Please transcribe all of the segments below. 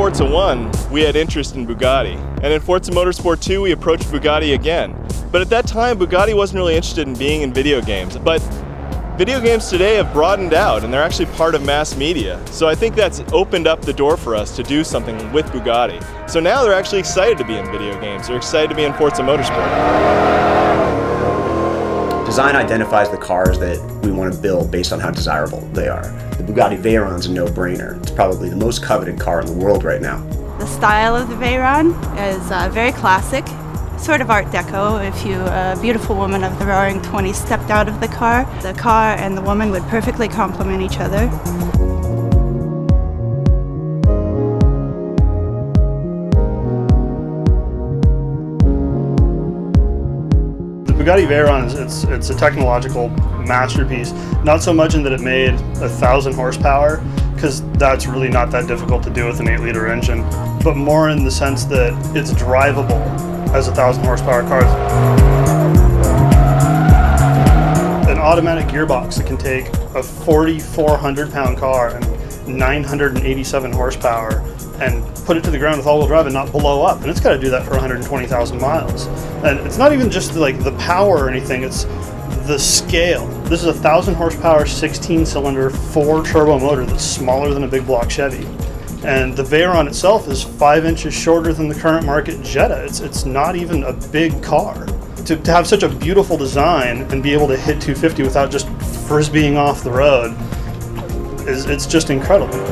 Forza 1, we had interest in Bugatti. And in Forza Motorsport 2, we approached Bugatti again. But at that time, Bugatti wasn't really interested in being in video games. But video games today have broadened out, and they're actually part of mass media. So I think that's opened up the door for us to do something with Bugatti. So now they're actually excited to be in video games. They're excited to be in Forza Motorsport. Design identifies the cars that we want to build based on how desirable they are. The Bugatti Veyron is a no-brainer. It's probably the most coveted car in the world right now. The style of the Veyron is very classic, sort of Art Deco. If a beautiful woman of the Roaring 20s stepped out of the car and the woman would perfectly complement each other. Bugatti Veyron, it's a technological masterpiece. Not so much in that it made 1,000 horsepower, because that's really not that difficult to do with an 8-liter engine, but more in the sense that it's drivable as 1,000 horsepower cars. An automatic gearbox that can take a 4,400 pound car and 987 horsepower and put it to the ground with all-wheel drive and not blow up. And it's got to do that for 120,000 miles. And it's not even just like the power or anything, it's the scale. This is a 1,000 horsepower, 16-cylinder, 4-turbo motor that's smaller than a big block Chevy. And the Veyron itself is 5 inches shorter than the current market Jetta. It's not even a big car. To have such a beautiful design and be able to hit 250 without just frisbeeing off the road, it's just incredible.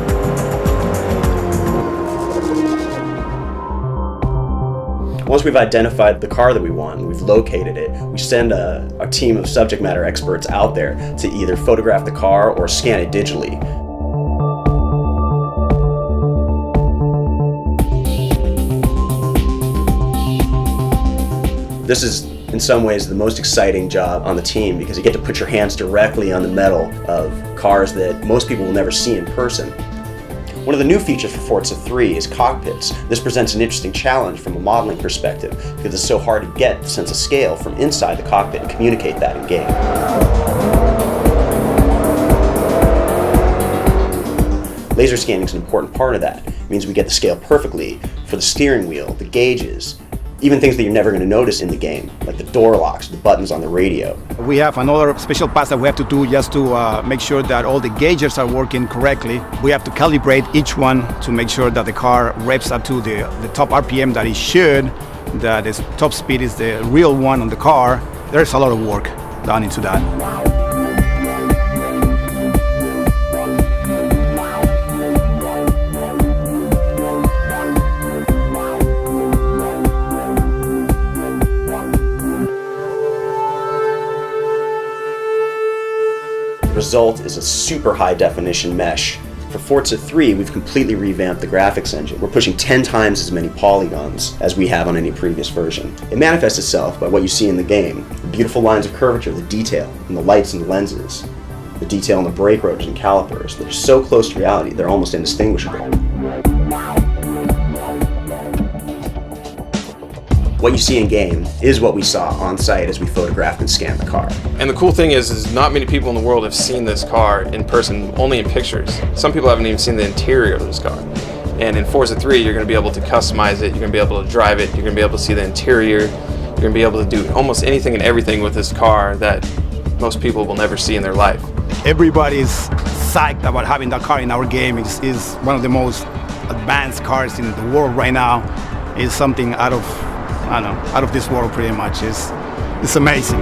Once we've identified the car that we want, we've located it, we send a team of subject matter experts out there to either photograph the car or scan it digitally. This is, in some ways, the most exciting job on the team because you get to put your hands directly on the metal of cars that most people will never see in person. One of the new features for Forza 3 is cockpits. This presents an interesting challenge from a modeling perspective because it's so hard to get the sense of scale from inside the cockpit and communicate that in game. Laser scanning is an important part of that. It means we get the scale perfectly for the steering wheel, the gauges, even things that you're never going to notice in the game, like the door locks, the buttons on the radio. We have another special pass that we have to do just to make sure that all the gauges are working correctly. We have to calibrate each one to make sure that the car revs up to the top RPM that it should, that the top speed is the real one on the car. There's a lot of work done into that. The result is a super high definition mesh. For Forza 3, we've completely revamped the graphics engine. We're pushing 10 times as many polygons as we have on any previous version. It manifests itself by what you see in the game. The beautiful lines of curvature, the detail, and the lights and the lenses. The detail in the brake rotors and calipers. They're so close to reality, they're almost indistinguishable. What you see in game is what we saw on site as we photographed and scanned the car. And the cool thing is not many people in the world have seen this car in person, only in pictures. Some people haven't even seen the interior of this car. And in Forza 3, you're going to be able to customize it, you're going to be able to drive it, you're going to be able to see the interior, you're going to be able to do almost anything and everything with this car that most people will never see in their life. Everybody's psyched about having that car in our game. It's one of the most advanced cars in the world right now. It's something out of this world pretty much. It's amazing.